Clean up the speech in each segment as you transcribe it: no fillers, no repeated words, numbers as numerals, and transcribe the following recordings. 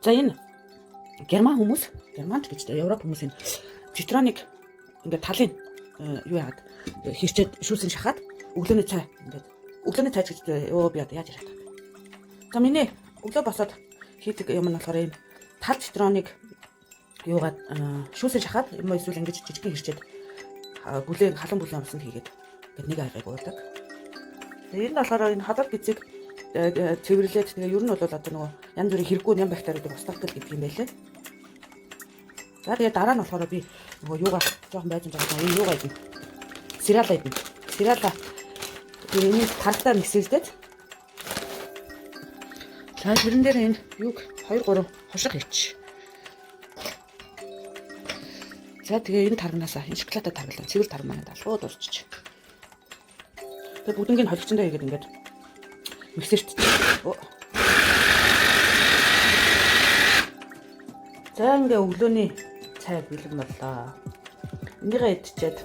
За энэ германч гэж Европ хүмүүс энэ цитроныг ингээд талын юу яагаад хэрчээд шүүсэн шахаад өглөөний цай гэж би одоо яаж яриад байгаа. За миний өглөө босоод хийдэг юм нь болохоор энэ тал цитроныг юугаад шүүсэн шахаад юм уу эсвэл ингэж жижигхэн хэрчээд халуун бүлээн амсанд хийгээд ингээд нэг айгыг уудаг. Тэгээ энэ нь болохоор энэ халуун бицийг цэвэрлээд тэгээ ер нь бол одоо нөгөө янз бүрийн хэрэггүй ням бактериудыг устгахдаг гэдэг юм байлээ. За тэгээ дараа нь болохоор би нөгөө юугаа жоохон байж байгаа энэ юугаа идэх. Сирала идэх. Сирала тэгээ энийг тархтаа миксэждээд за тэрэн дээр энэ юг 2 3 хошиг хийчих. За тэгээ энэ таргнаасаа энэ шоколадтай таргалаа цэвэр тарг манад шууд урчиж. Тэгээ бүгднийг холигчондоо хийгээд ингээд миксэрт. За ингээ өглөөний цай бэлэн боллоо. Энийгээ идчихэд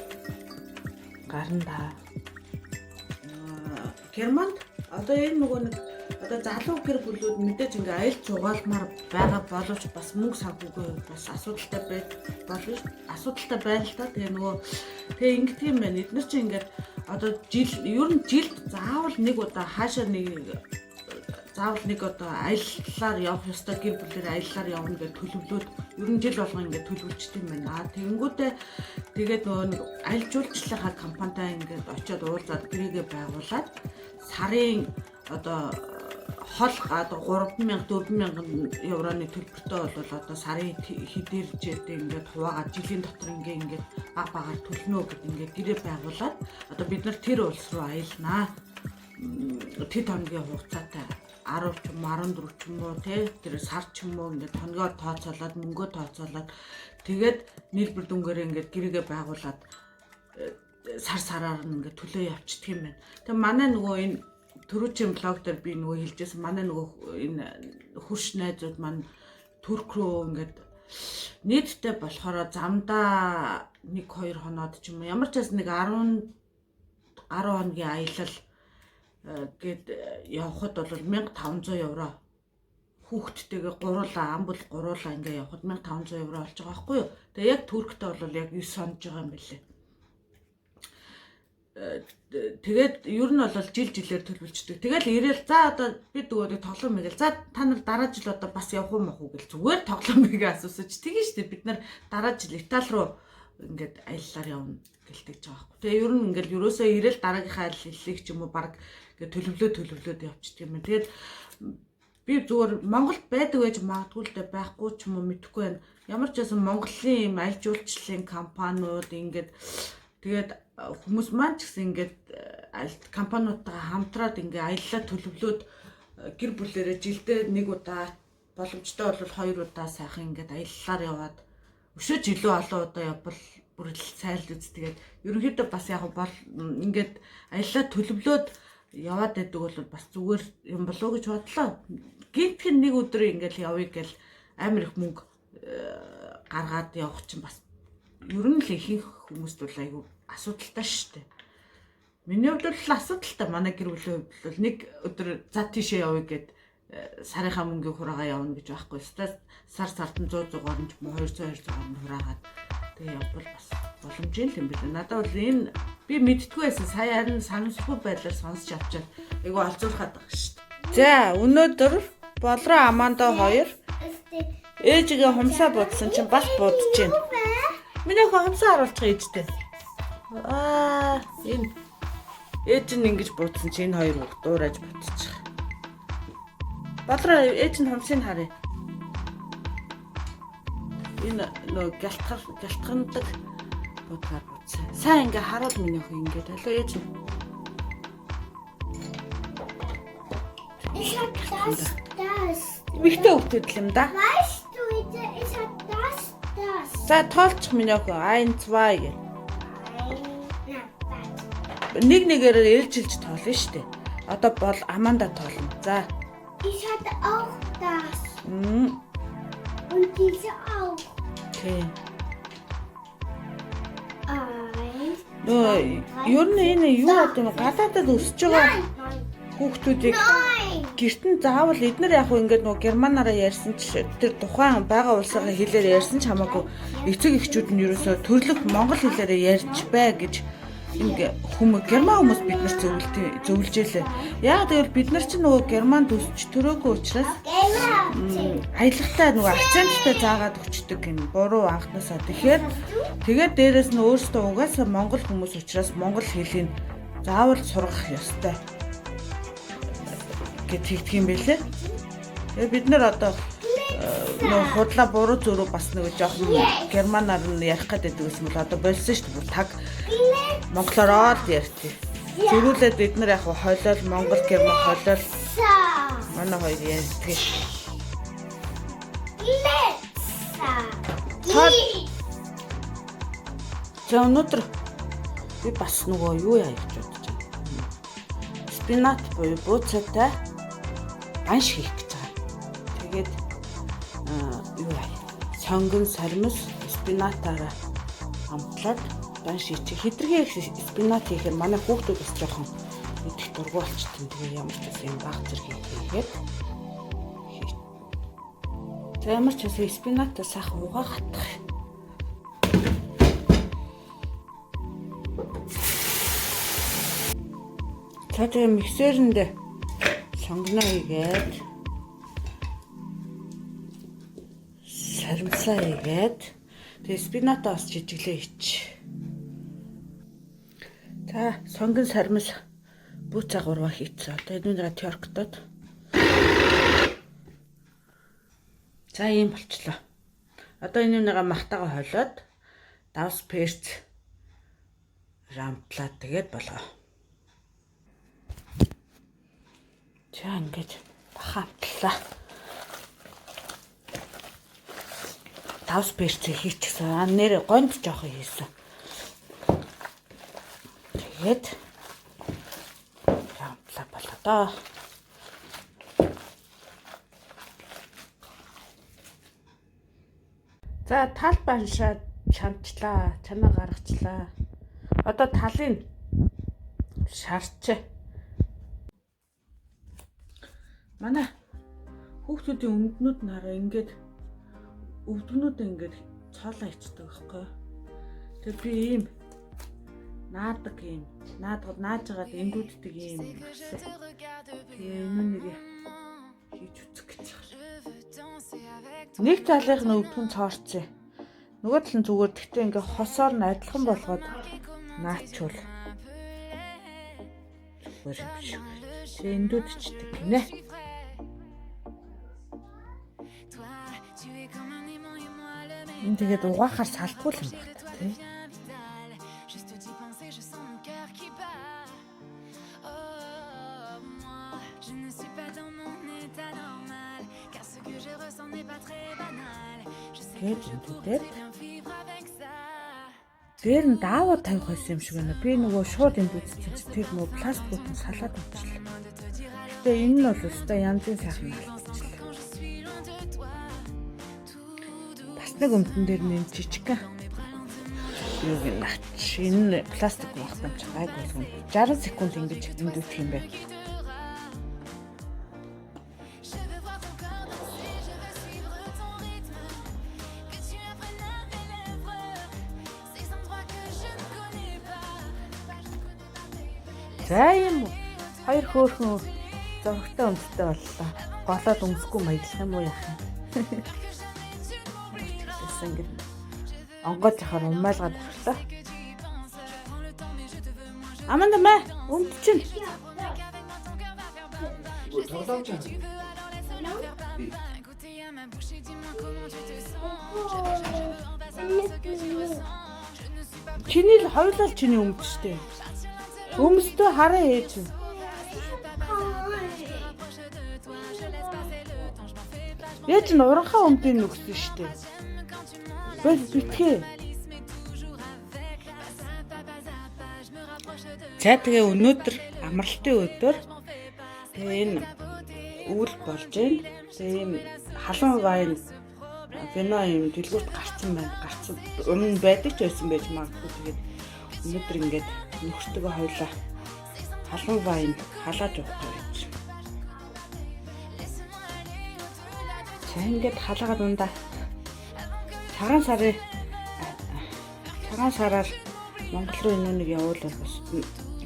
гарна. Германд одоо энэ нөгөө нэг одоо залуу гэр бүлүүд мэдээж ингээ аялал жугаалмаар байгаа боловч бас мөнгө санхүүгүй бас асуудалтай байна л та. Тэгээ нөгөө тэгээ ингэдэг юм байна. Эдгээр чинь ингээд одоо ер нь жилд заавал нэг удаа хаашаа нэг одоо аяллаар явах ёстой гэр бүлээр аяллаар явна гэж төлөвлөөд ер нь жил болгон ингээд төлөвлөжт юм байна. Тэгэнгүүтээ тэгээд нөгөө нэг аялал жуулчлалынхаа компанитай ингээд очиод уулзаад гэрээгээ байгуулад сарын одоо хол одоо 3000 4000 евроны төлбөртэй бол одоо сарын хэдэржээд ингээд хуваагаад жилийн дотор ингээд багаар төлнө гэд ингээд гэрээ байгуулад одоо бид нар тэр улс руу аялнаа. Тэд хоногийн хугацаатай 10 ч юм 14 ч юм уу тэр сар ч юм уу ингээд хоногоо тооцоолоод мөнгөө тооцоолоод тэгээд нийлбэр дүнгээр ингээд гэрээгээ байгуулад сараар ингээд төлөө явчихдаг юм байна. Тэгээ манай нөгөө энэ түрүүчийн блог дээр би нөгөө хэлжсэн манай нөгөө энэ хурш найзууд маань Турк руу ингээд нийтдээ болохоор замдаа 1-2 хоноод ч юм уу ямар ч бас нэг 10 хоногийн аялал гээд явхад бол 1500 евро хүүхдтэйгээ ам бол гуруулаа ингээ явхад 1500 евро болж байгаа байхгүй юу. Тэгээ яг Турктэй бол яг 9 сонж байгаа юм билээ. Тэгээд ер нь бол жилээр төлөвлөждөг. Тэгэл ирээл за одоо бид нөгөө тоглоом мэгэл за та нар дараа жил одоо бас явах уу мах уу гэл зүгээр тоглоом мэгээ асуусаж тэгин штэ бид нар дараа жил Итали руу ингээд аяллаар явна гэлтэй ч байгаа байхгүй. Тэгээ ер нь ингээд ерөөсөө ирээл дараагийнхаа аяллыг ч юм уу баг ингээд төлөвлөөд явчихдаг юм. Тэгээд би зүгээр Монголд байдаг байж магадгүй л дээ байхгүй ч юм уу мэдэхгүй байна. Ямар ч байсан Монголын юм аялал жуулчлалын компаниуд ингээд тэгээд хүмүүс маань ч гэсэн ингээд компаниудтайгаа хамтраад ингээ аяллаа төлөвлөөд гэр бүлээрээ жилдээ нэг удаа боломжтой бол 2 удаа сайхан ингээд аяллаар яваад өшөөж илүү олон удаа явбал бүр л сайл үз. Тэгээд ерөнхийдөө бас яг бол ингээд аяллаа төлөвлөөд яваад байдаг бол бас зүгээр юм болоо гэж бодлоо. Гинтхэн нэг өдөр ингээд явъя гэл амар их мөнгө гаргаад явах чинь бас ер нь л ихэнх хүмүүст бол айгүй асуудалтай шүү дээ. Миний хувьд бол асуудалтай. Манай гэр бүлийн хувьд бол нэг өдөр за тийшээ явъя гэд сарынхаа мөнгөний хураагаа явна гэж байхгүй. Сард нь 100 гаруй ч 200 гаруй хураагаад тэгээ явбал бас боломжтой юм биш. Надад бол энэ би мэдтгүй байсан. Сая харин санамсахгүй байдлаар сонсч авчаад айгүй олзуурхаад байгаа шүү дээ. За өнөөдөр болроо Аманда 2 ээжигээ хумсаа будсан чинь бас будж байна. Миний хумсаа харуулчих ээжтэй. Энэ ээж нь ингэж буудсан чи энэ хоёр хүүхд дуурайж бутчих. Болроо ээж нь хумсыг харъя. Энэ нөө гялтгандаг будгаар буудсан. Сайн ингээ харуул минийх ингээд алуу ээж нь. Вихтэй хөвтөд л юм да. За тоолчих минийх 1 2 гэ. Нэгээр ээлжилж тоолно шүү дээ. Одоо бол Аманда тоолно. За. Ich hatte auch das. Und diese auch. Okay. Eins. Ер нь энэ юу гэдэг вэ? Гадаадад өсөж байгаа хүүхдүүдийг Nein. гэртэн заавал эднэр яг хөө ингээд нөгөө германаараа ярьсан ч тэр тухайн байгаа улсынхаа хэлээр ярьсан ч хамаагүй эцэг эхчүүд нь ерөөсөө төрлөх монгол хэлээрээ ярьж бай гэж ингээ герман хүмүүс бид нар зөвлөжээ. Яг тэгвэл бид нар ч нөгөө герман төсч төрөөгүй учраас аялагтай нөгөө акценттай заагаад өчтдөг юм буруу анхнасаа. Тэгээд дээрэс нь өөрсдөө угаасаа монгол хүмүүс учраас монгол хэлийг заавал сургах ёстой гэж хэлдэг юм байлээ. Тэгээд бид нар одоо нөгөө худлаа буруу зөрүү бас нэг жоохон германаар нь ярих гэдэг байсан бол одоо болсон шүү дээ. Таг монголоор л ярьчих. Зөрүүлээд бид нар яг хойлол монгол герман хойлол манай хоёр ярьдаг. За өнөөдөр би бас нөгөө юу яа гэж бодож байна. Спинат буюу бууцаатай банш хийх гэж байгаа. Тэгээд юу яа. Сонгон сармис спинатаараа хамтлаад банш хийчих. Хитрхи спинат хийхээр манай хүүхдүүд бас жоохон идэх дургу болчихсон. Тэгээ ямар ч юм баг зэрэг хийгээд. За ямар ч үгүй спинатаа сайхан угаагах. За тэгээ миксерэнд сонгоно хийгээд сармсаа хийгээд тэгээ спинатаа бас жижиглээ хийч. За сонгон сармс бууцаа 3 хийцээ. Одоо эднэрээ тёрктод. За ийм болчлоо. Одоо энэнийг махтагаа хойлоод давс перц рамтлаад тэгээд болоо. За ингэж бахамтлаа. Давс перц хийчихсэн. Нэр гонд жоохон хийсэн. Тэгээд рамтлаа болоо доо. За тал баншаа чамчлаа, чамаа гаргачлаа. Одоо талын шарч. Манай хүүхдүүдийн өмднүүд нараа ингээд өвдгнүүдээ ингээд цоолоо ичдэг байхгүй. Тэгээ би ийм наадаг юм. Наажгаад эндүүддэг юм. Тэгээ энэ нэг хийж үзэх гэж байна. Нэг талынх нь өвдгөн цоорцсон. Нөгөө тал нь зүгээр гэхдээ ингээ хосоор нь адилхан болгоод наачвал зүгээр юм шиг. Тэгээ эндүүдчдэг гинэ. Энэ тэгээд угаахаар салдгүй юм байна тий. Дээр нь даавар тавих байсан юм шиг байна. Би нөгөө шууд энд үзчихсэн чинь тэр нөгөө пластикууд нь салаад авчихлаа. Гэтэ энэ нь бол өстой янзын сайхан алдчихлаа. Бас нэг өмдөн дээр нь жижигхэн юу гэнэ. Энэ пластик багтам чи гайг болгоно. 60 секунд ингэж эндүүтх юм байна. За юм уу? Хоёр хөөрхөн зөрөгтэй өмстэй боллоо. Голоод өмсөхгүй маяглах юм уу яах юм? Ингэж онгойд яхаар умаалгаад орлоо. Аманда мэ өмдчин. тоглоомч аа. Чиний л хоёулаа л чиний өмдчтэй. Өмсдөө хараа ээж. Ээж нь уранхаа өмдөө нүгсэн штэ. Битгий. За тэгээ өнөөдөр амралтын өдөр тэгээ энэ өвөл болж байна. Тэгээ ийм халуун вайн вино юм дэлгүүрт гарцсан байна. Гарцсан өмнө байдаг ч байсан байж магадгүй. Тэгээд өнөөдөр ингээд нөхөртөө хоёлаа халуун вайн халааж явах гэж. За ингээд халаагаад ундаа цагаан сараар Монгол руу энэ нэг явуул бол бас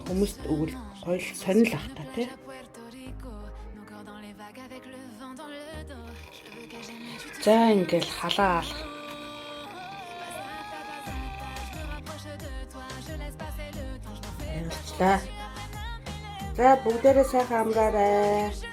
хүмүүст өгвөл гоё сонирхол ах та тий. За ингээл халаал. За бүгдээрээ сайхан амраарай.